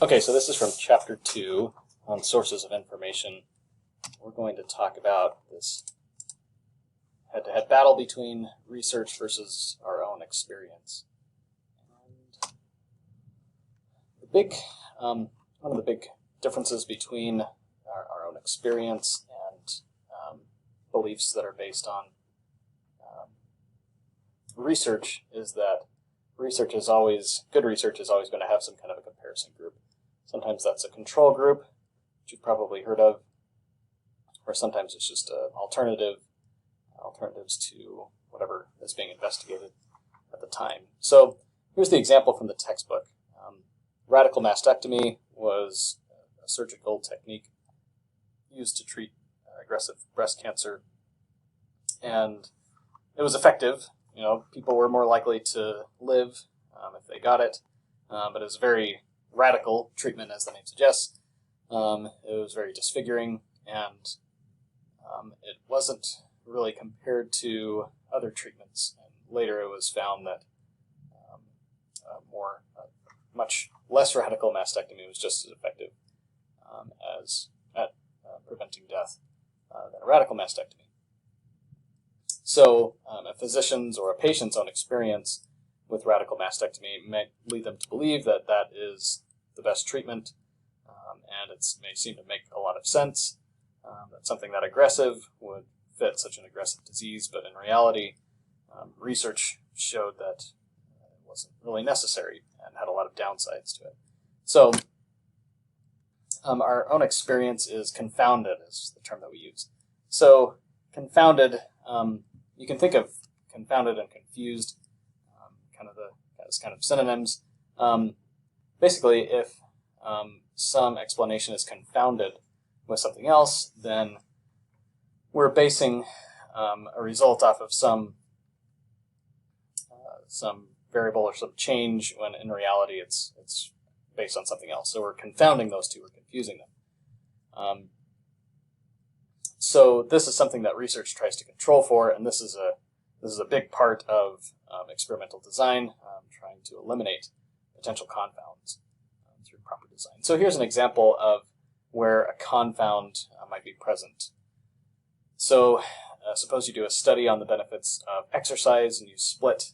Okay, so this is from Chapter 2 on sources of information. We're going to talk about this head-to-head battle between research versus our own experience. And one of the big differences between our own experience and beliefs that are based on research is that good research is always going to have some kind of a comparison group. Sometimes that's a control group, which you've probably heard of, or sometimes it's just alternatives to whatever is being investigated at the time. So here's the example from the textbook. Radical mastectomy was a surgical technique used to treat aggressive breast cancer, and it was effective. You know, people were more likely to live if they got it, but it was a very radical treatment, as the name suggests. It was very disfiguring, and it wasn't really compared to other treatments. And later it was found that much less radical mastectomy was just as effective as at preventing death than a radical mastectomy. So a physician's or a patient's own experience with radical mastectomy may lead them to believe that that is the best treatment, and it may seem to make a lot of sense that something that aggressive would fit such an aggressive disease, but in reality, research showed that it wasn't really necessary and had a lot of downsides to it. So our own experience is confounded, is the term that we use. So confounded, you can think of confounded and confused as kind of synonyms. Basically, if some explanation is confounded with something else, then we're basing a result off of some variable or some change, when in reality it's based on something else. So we're confounding those two, we're confusing them. So this is something that research tries to control for, and this is a big part of experimental design, trying to eliminate potential confounds through proper design. So here's an example of where a confound might be present. So suppose you do a study on the benefits of exercise, and you split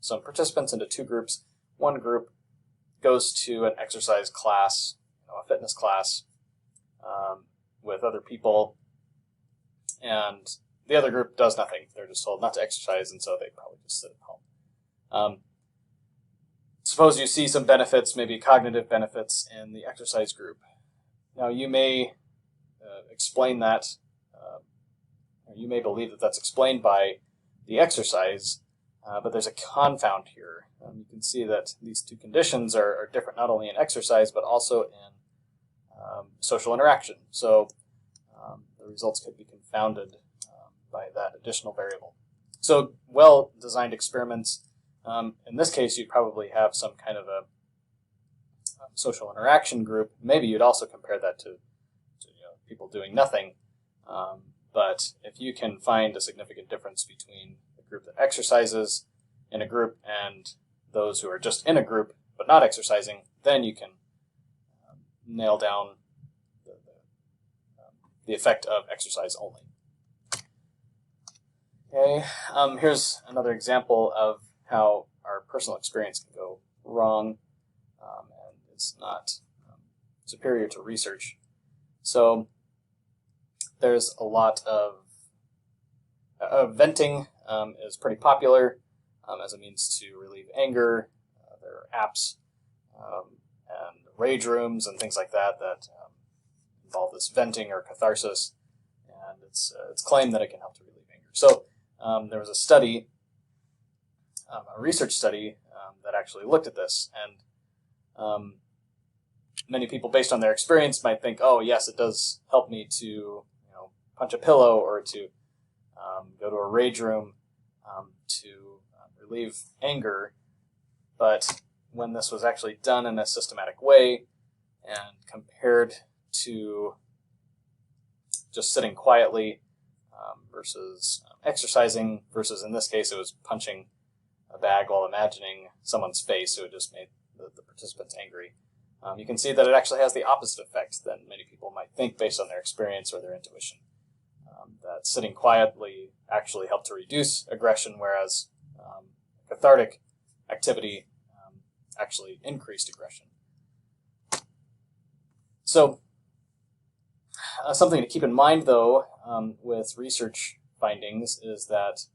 some participants into two groups. One group goes to an exercise class, a fitness class, with other people, and the other group does nothing. They're just told not to exercise, and so they probably just sit at home. Suppose you see some benefits, maybe cognitive benefits, in the exercise group. Now you may explain that, or you may believe that that's explained by the exercise, but there's a confound here. You can see that these two conditions are different not only in exercise, but also in social interaction. So the results could be confounded by that additional variable. So well-designed experiments, in this case, you'd probably have some kind of a social interaction group. Maybe you'd also compare that to people doing nothing. But if you can find a significant difference between the group that exercises in a group and those who are just in a group but not exercising, then you can nail down the effect of exercise only. Okay, here's another example of how our personal experience can go wrong, and it's not superior to research. So there's a lot of venting is pretty popular as a means to relieve anger. There are apps and rage rooms and things like that that involve this venting or catharsis, and it's claimed that it can help to relieve anger. So there was a study, a research study that actually looked at this, and many people, based on their experience, might think, oh yes, it does help me to punch a pillow or to go to a rage room to relieve anger. But when this was actually done in a systematic way and compared to just sitting quietly versus exercising, versus in this case it was punching a bag while imagining someone's face, so it just made the participants angry. you can see that it actually has the opposite effect than many people might think based on their experience or their intuition. That sitting quietly actually helped to reduce aggression, whereas cathartic activity actually increased aggression. So something to keep in mind, though, with research findings is that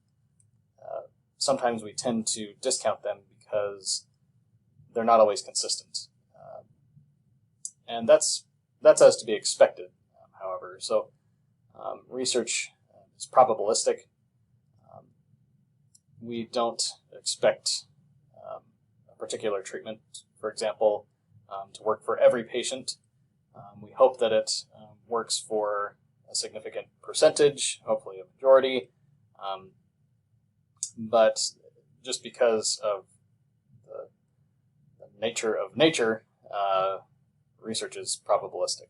sometimes we tend to discount them because they're not always consistent. And that's as to be expected, however. So research is probabilistic. We don't expect a particular treatment, for example, to work for every patient. We hope that it works for a significant percentage, hopefully a majority. But just because of the nature of nature, research is probabilistic.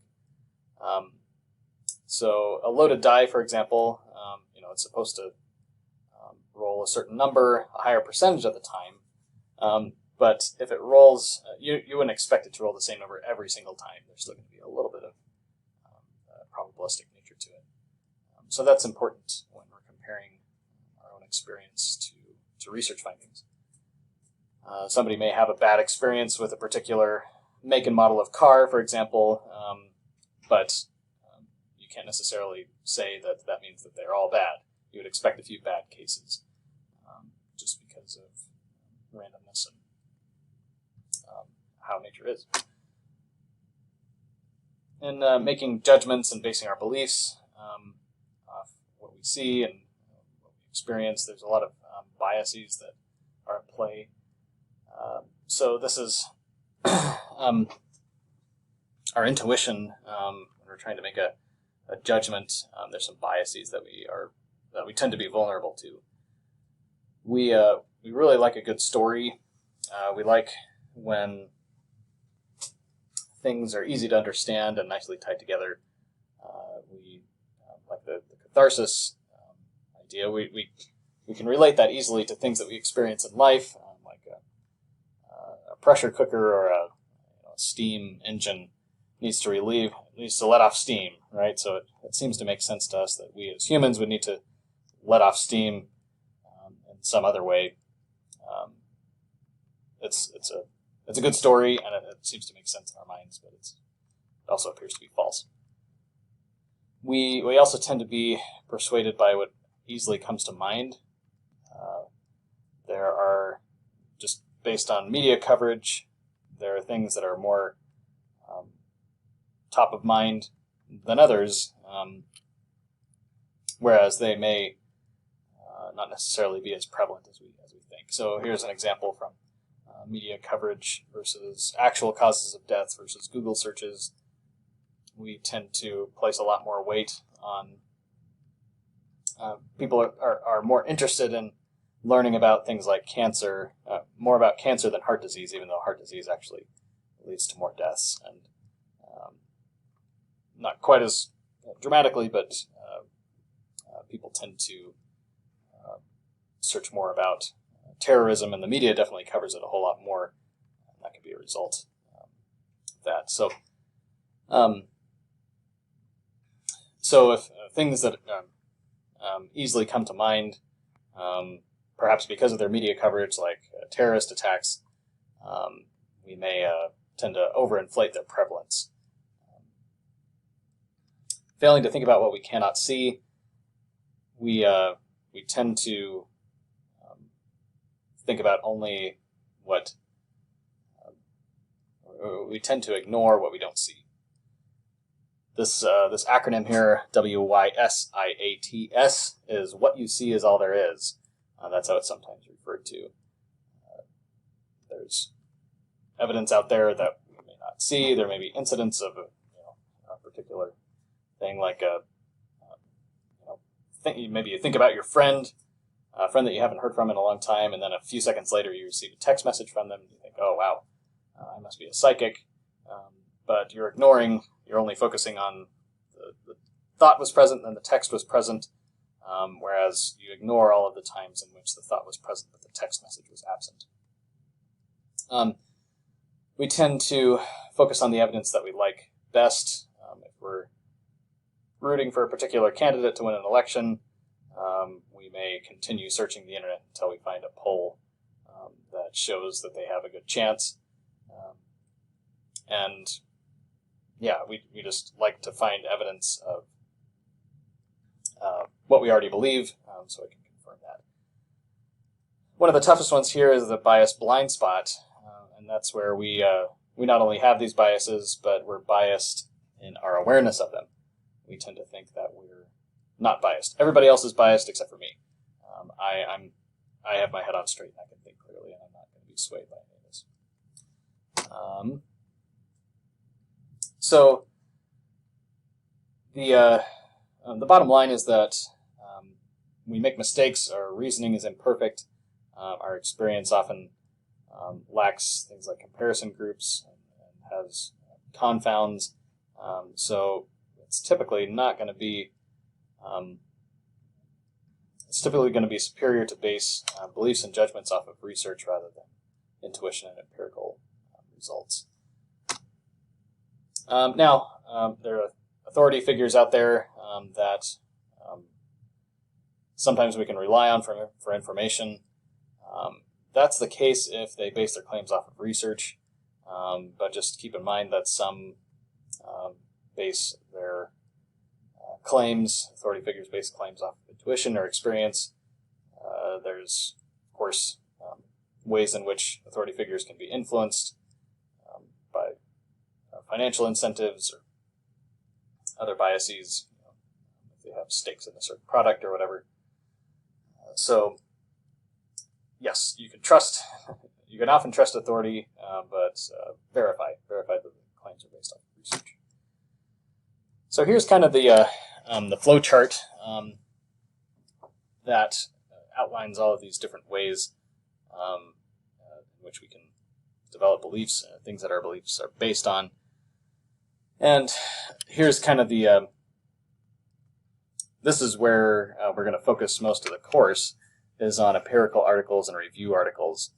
So a loaded die, for example, it's supposed to roll a certain number, a higher percentage of the time. But if it rolls, you wouldn't expect it to roll the same number every single time. There's still going to be a little bit of probabilistic nature to it. So that's important when we're comparing our own experience to research findings. Somebody may have a bad experience with a particular make and model of car, for example, but you can't necessarily say that that means that they're all bad. You would expect a few bad cases just because of randomness and how nature is. In making judgments and basing our beliefs off what we see and what we experience, there's a lot of biases that are at play. So this is our intuition when we're trying to make a judgment. There's some biases that we tend to be vulnerable to. We really like a good story. We like when things are easy to understand and nicely tied together. We like the catharsis idea. We can relate that easily to things that we experience in life, like a pressure cooker or a steam engine needs to let off steam, right? So it seems to make sense to us that we as humans would need to let off steam in some other way. It's a good story, and it seems to make sense in our minds, but it also appears to be false. We also tend to be persuaded by what easily comes to mind. There are, just based on media coverage, there are things that are more top of mind than others, whereas they may not necessarily be as prevalent as we think. So here's an example from media coverage versus actual causes of death versus Google searches. We tend to place a lot more weight on people are more interested in learning about things like cancer, more about cancer than heart disease, even though heart disease actually leads to more deaths, and not quite as dramatically, but people tend to search more about terrorism, and the media definitely covers it a whole lot more. That could be a result of that. So if things that easily come to mind, perhaps because of their media coverage, like terrorist attacks, we may tend to overinflate their prevalence. Failing to think about what we cannot see, we tend to think about only what we tend to ignore what we don't see. This acronym here, WYSIATS, is what you see is all there is. That's how it's sometimes referred to. There's evidence out there that we may not see. There may be incidents of a particular thing, like maybe you think about your friend, a friend that you haven't heard from in a long time, and then a few seconds later you receive a text message from them, and you think, oh, wow, I must be a psychic. But you're only focusing on the thought was present and the text was present, whereas you ignore all of the times in which the thought was present but the text message was absent. we tend to focus on the evidence that we like best. If we're rooting for a particular candidate to win an election, we may continue searching the internet until we find a poll that shows that they have a good chance. And yeah, we just like to find evidence of what we already believe, so we can confirm that. One of the toughest ones here is the bias blind spot, and that's where we not only have these biases, but we're biased in our awareness of them. We tend to think that we're not biased. Everybody else is biased except for me. I have my head on straight and I can think clearly, and I'm not going to be swayed by any of this. So the bottom line is that we make mistakes. Our reasoning is imperfect. Our experience often lacks things like comparison groups and has confounds. So it's typically not going to be. It's typically going to be superior to base beliefs and judgments off of research rather than intuition and empirical results. Now, there are authority figures out there that sometimes we can rely on for information. That's the case if they base their claims off of research, but just keep in mind that some base their authority figures base claims off of intuition or experience. There's, of course, ways in which authority figures can be influenced by financial incentives or other biases, if they have stakes in a certain product or whatever. So, yes, you can trust. You can often trust authority, but verify that the claims are based on research. So here's kind of the flow chart that outlines all of these different ways in which we can develop beliefs, things that our beliefs are based on. And here's kind of this is where we're going to focus most of the course, is on empirical articles and review articles.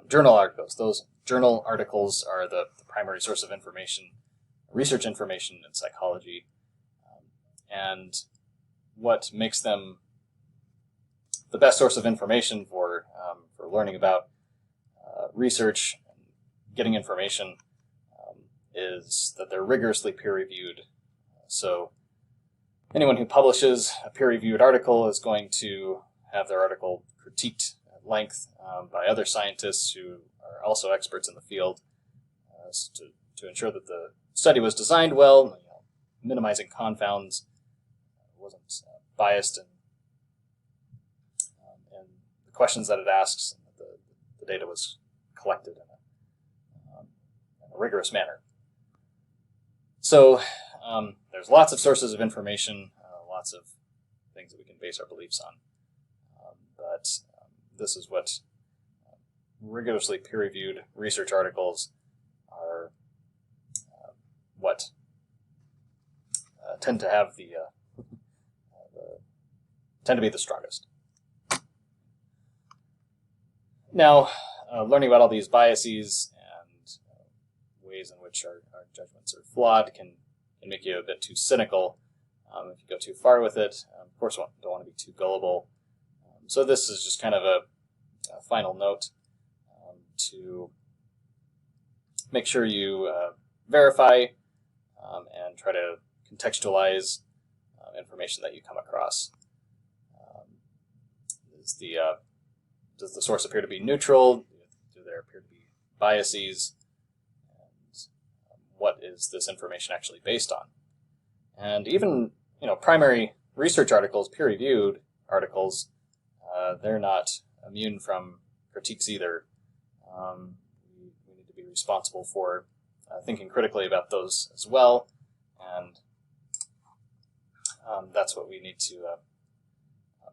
Journal articles. Those journal articles are the primary source of information, research information in psychology. And what makes them the best source of information for learning about research and getting information is that they're rigorously peer-reviewed. So anyone who publishes a peer-reviewed article is going to have their article critiqued at length by other scientists who are also experts in the field to ensure that the study was designed well, minimizing confounds, wasn't biased in the questions that it asks, and that the data was collected in a rigorous manner. So there's lots of sources of information, lots of things that we can base our beliefs on. But this is what rigorously peer-reviewed research articles are what tend to have tend to be the strongest. Now, learning about all these biases and ways in which our judgments are flawed can make you a bit too cynical. If you go too far with it, of course, you don't want to be too gullible. So this is just kind of a final note to make sure you verify and try to contextualize information that you come across. Does the source appear to be neutral? Do there appear to be biases? And what is this information actually based on? And even primary research articles, peer-reviewed articles, they're not immune from critiques either. We need to be responsible for thinking critically about those as well, and that's what we need to.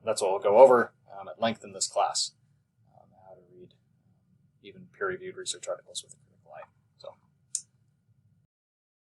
That's what we'll go over at length in this class. How to read even peer-reviewed research articles with